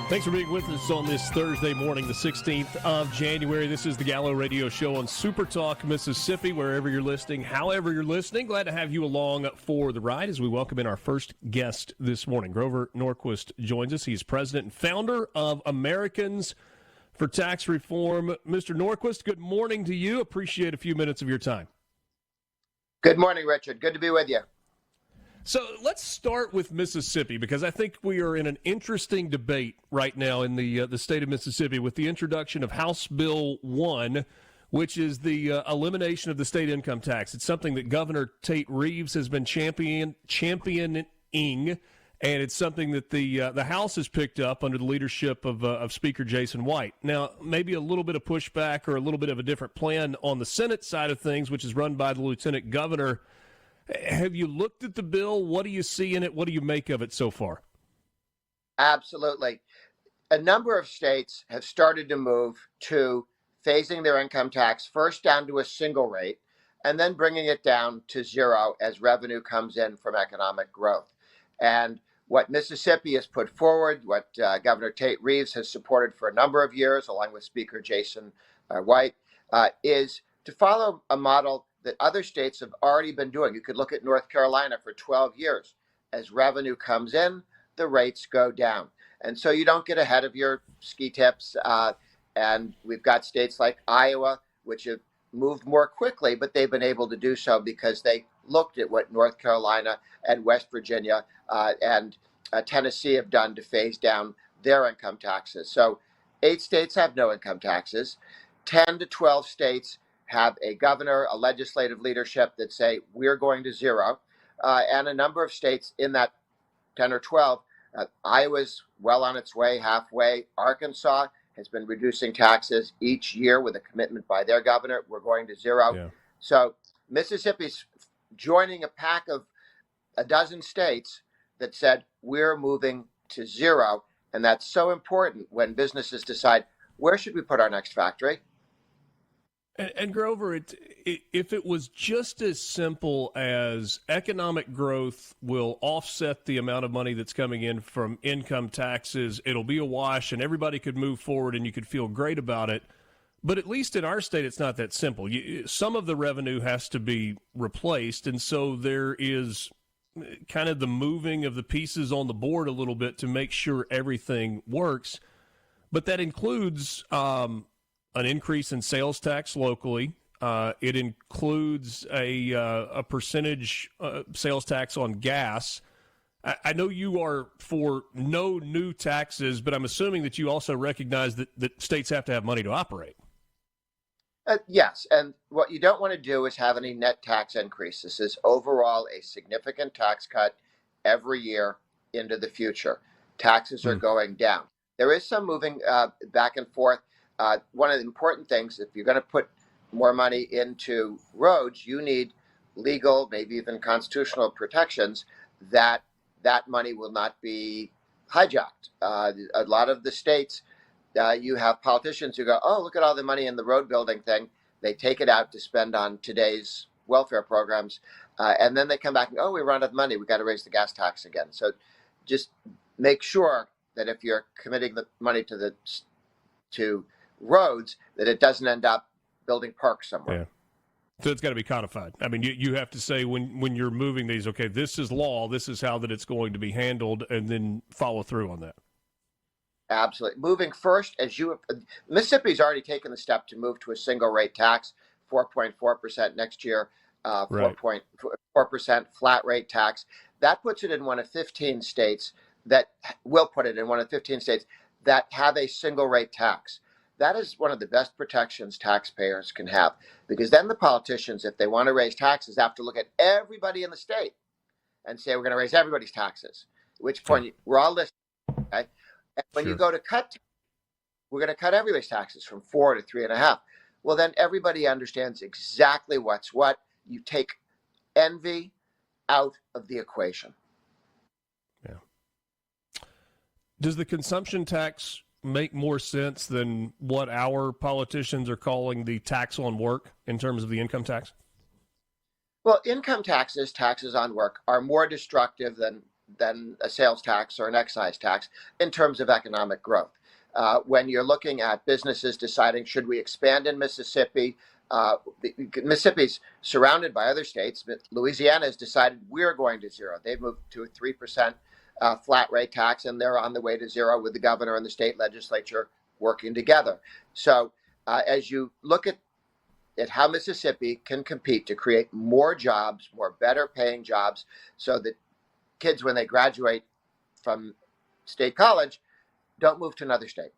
Thanks for being with us on this Thursday morning, the 16th of January. This is the Gallo Radio Show on SuperTalk, Mississippi, wherever you're listening, however you're listening. Glad to have you along for the ride as we welcome in our first guest this morning. Grover Norquist joins us. He's president and founder of Americans for Tax Reform. Mr. Norquist, good morning to you. Appreciate a few minutes of your time. Good morning, Richard. Good to be with you. So let's start with Mississippi, because I think we are in an interesting debate right now in the state of Mississippi with the introduction of House Bill 1, which is the elimination of the state income tax. It's something that Governor Tate Reeves has been championing, and it's something that the House has picked up under the leadership of Speaker Jason White. Now, maybe a little bit of pushback or a little bit of a different plan on the Senate side of things, which is run by the Lieutenant Governor. Have you looked at the bill? What do you see in it? What do you make of it so far? Absolutely. A number of states have started to move to phasing their income tax first down to a single rate and then bringing it down to zero as revenue comes in from economic growth. And what Mississippi has put forward, what Governor Tate Reeves has supported for a number of years, along with Speaker Jason White, is to follow a model that other states have already been doing. You could look at North Carolina for 12 years. As revenue comes in, the rates go down. And so you don't get ahead of your ski tips. And we've got states like Iowa, which have moved more quickly, but they've been able to do so because they looked at what North Carolina and West Virginia and Tennessee have done to phase down their income taxes. So 8 states have no income taxes. 10 to 12 states have a governor, a legislative leadership that say we're going to zero, and a number of states in that 10 or 12. Iowa's well on its way, halfway. Arkansas has been reducing taxes each year with a commitment by their governor. We're going to zero. Yeah. So Mississippi's joining a pack of a dozen states that said we're moving to zero, and that's so important when businesses decide where should we put our next factory. And Grover, if it was just as simple as economic growth will offset the amount of money that's coming in from income taxes, it'll be a wash and everybody could move forward and you could feel great about it. But at least in our state, it's not that simple. Some of the revenue has to be replaced, and so there is kind of the moving of the pieces on the board a little bit to make sure everything works. But that includes an increase in sales tax locally. It includes a percentage sales tax on gas. I know you are for no new taxes, but I'm assuming that you also recognize that states have to have money to operate. Yes, and what you don't want to do is have any net tax increase. This is overall a significant tax cut every year into the future. Taxes are going down. There is some moving back and forth. One of the important things, if you're going to put more money into roads, you need legal, maybe even constitutional protections that money will not be hijacked. A lot of the states, you have politicians who go, oh, look at all the money in the road building thing. They take it out to spend on today's welfare programs. And then they come back and, oh, we run out of money. We got to raise the gas tax again. So just make sure that if you're committing the money to roads, that it doesn't end up building parks somewhere. Yeah. So it's got to be codified. I mean, you have to say when you're moving these, okay, this is law, this is how that it's going to be handled, and then follow through on that. Absolutely. Moving first, Mississippi's already taken the step to move to a single rate tax, 4.4% next year, 4.4% flat rate tax. That puts it in one of 15 states that have a single rate tax. That is one of the best protections taxpayers can have, because then the politicians, if they want to raise taxes, have to look at everybody in the state and say, we're going to raise everybody's taxes, at which point we're all listening. Okay? And when you go to cut, we're going to cut everybody's taxes from 4 to 3.5. Well, then everybody understands exactly what's what. You take envy out of the equation. Yeah. Does the consumption tax make more sense than what our politicians are calling the tax on work in terms of the income tax? Well, income taxes on work, are more destructive than than a sales tax or an excise tax in terms of economic growth. When you're looking at businesses deciding, should we expand in Mississippi? Mississippi's surrounded by other states. Louisiana has decided we're going to zero. They've moved to a 3% flat rate tax, and they're on the way to zero with the governor and the state legislature working together. So as you look at how Mississippi can compete to create more jobs, more better paying jobs, so that kids, when they graduate from state college, don't move to another state.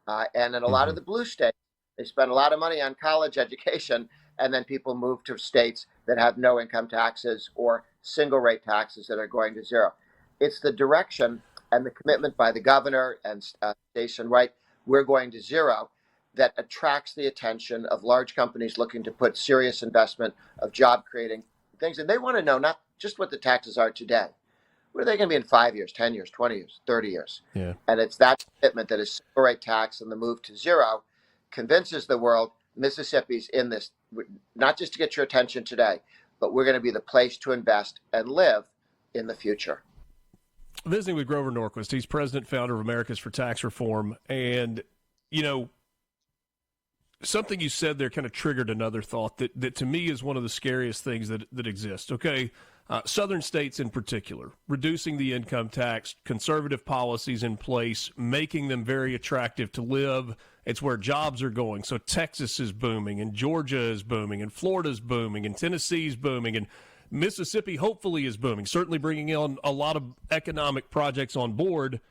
And in a lot of the blue states, they spend a lot of money on college education, and then people move to states that have no income taxes or single rate taxes that are going to zero. It's the direction and the commitment by the governor and Station White, we're going to zero, that attracts the attention of large companies looking to put serious investment of job creating things. And they want to know not just what the taxes are today. What are they going to be in 5 years, 10 years, 20 years, 30 years? Yeah. And it's that commitment that a single rate tax and the move to zero convinces the world Mississippi's in this, not just to get your attention today, but we're going to be the place to invest and live in the future. Visiting with Grover Norquist. He's president, founder of Americans for Tax Reform. And, you know, something you said there kind of triggered another thought that to me is one of the scariest things that exists. Okay, southern states in particular, reducing the income tax, conservative policies in place, making them very attractive to live. It's where jobs are going. So Texas is booming, and Georgia is booming, and Florida's booming, and Tennessee's booming, and Mississippi hopefully is booming, certainly bringing in a lot of economic projects on board.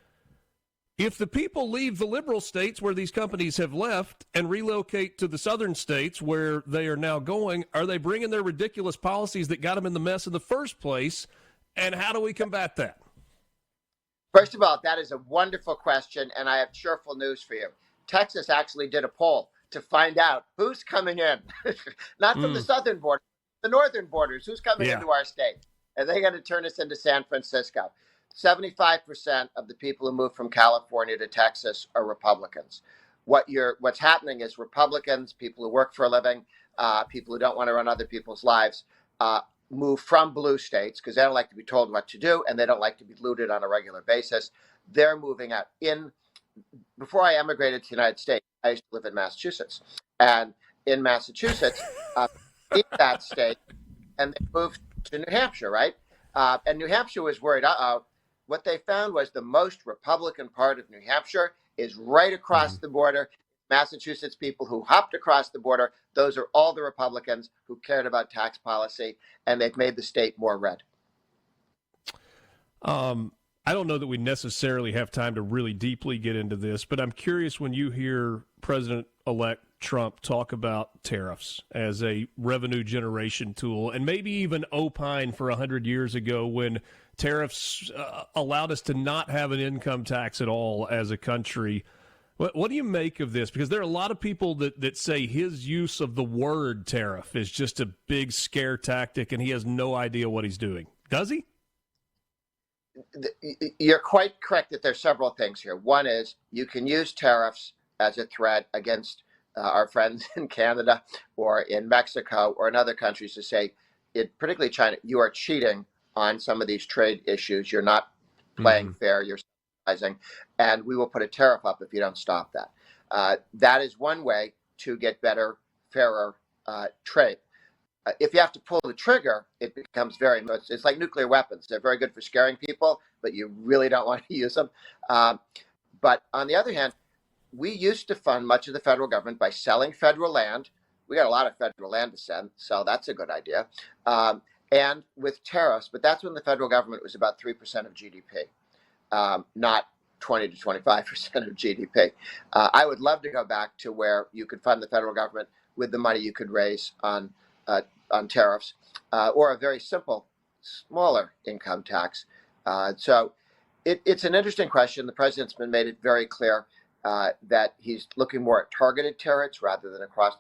If the people leave the liberal states where these companies have left and relocate to the southern states where they are now going, are they bringing their ridiculous policies that got them in the mess in the first place? And how do we combat that? First of all, that is a wonderful question, and I have cheerful news for you. Texas actually did a poll to find out who's coming in, not from the southern border, the northern borders, who's coming into our state. And they're going to turn us into San Francisco. 75% of the people who move from California to Texas are Republicans. What's happening is Republicans, people who work for a living, people who don't want to run other people's lives, move from blue states because they don't like to be told what to do and they don't like to be looted on a regular basis. They're moving out. Before I emigrated to the United States, I used to live in Massachusetts. And in Massachusetts, in that state, and they moved to New Hampshire, right? And New Hampshire was worried, what they found was the most Republican part of New Hampshire is right across the border. Massachusetts people who hopped across the border, those are all the Republicans who cared about tax policy, and they've made the state more red. I don't know that we necessarily have time to really deeply get into this, but I'm curious when you hear President-elect Trump talk about tariffs as a revenue generation tool, and maybe even opine for 100 years ago when tariffs allowed us to not have an income tax at all as a country. What do you make of this? Because there are a lot of people that say his use of the word tariff is just a big scare tactic and he has no idea what he's doing. Does he? You're quite correct that there's several things here. One is you can use tariffs as a threat against our friends in Canada or in Mexico or in other countries to say, particularly China, you are cheating on some of these trade issues. You're not playing fair. You're subsidizing, and we will put a tariff up if you don't stop that. That is one way to get better, fairer trade. If you have to pull the trigger, it becomes very much, it's like nuclear weapons. They're very good for scaring people, but you really don't want to use them. But on the other hand, we used to fund much of the federal government by selling federal land. We got a lot of federal land to sell. That's a good idea. And with tariffs, but that's when the federal government was about 3% of GDP, not 20 to 25% of GDP. I would love to go back to where you could fund the federal government with the money you could raise on tariffs, or a very simple, smaller income tax. So it's an interesting question. The president's made it very clear that he's looking more at targeted tariffs rather than across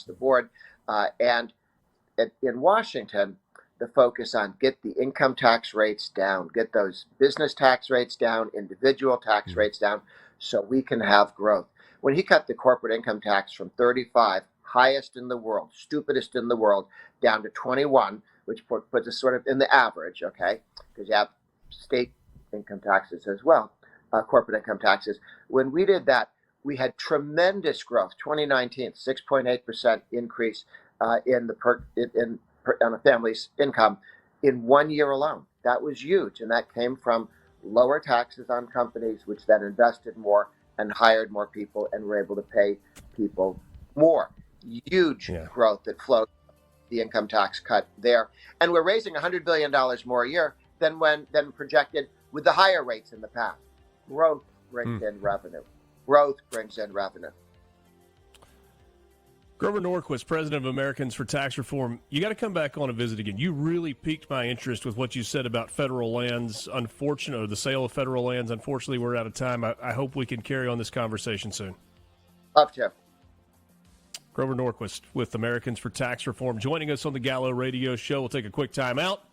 the board. And in Washington, the focus on get the income tax rates down, get those business tax rates down, individual tax rates down, so we can have growth. When he cut the corporate income tax from 35, highest in the world, stupidest in the world, down to 21, which puts us sort of in the average, okay? Because you have state income taxes as well, corporate income taxes. When we did that, we had tremendous growth. 2019, 6.8% increase on a family's income in 1 year alone. That was huge, and that came from lower taxes on companies, which then invested more and hired more people and were able to pay people more. Huge growth that flowed the income tax cut there. And we're raising $100 billion more a year than projected with the higher rates in the past. Growth brings in revenue. Growth brings in revenue. Grover Norquist, president of Americans for Tax Reform. You got to come back on and visit again. You really piqued my interest with what you said about federal lands, or the sale of federal lands. Unfortunately, we're out of time. I hope we can carry on this conversation soon. Love to. Grover Norquist with Americans for Tax Reform joining us on the Gallo Radio Show. We'll take a quick time out.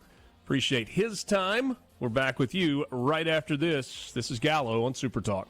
Appreciate his time. We're back with you right after this. This is Gallo on SuperTalk.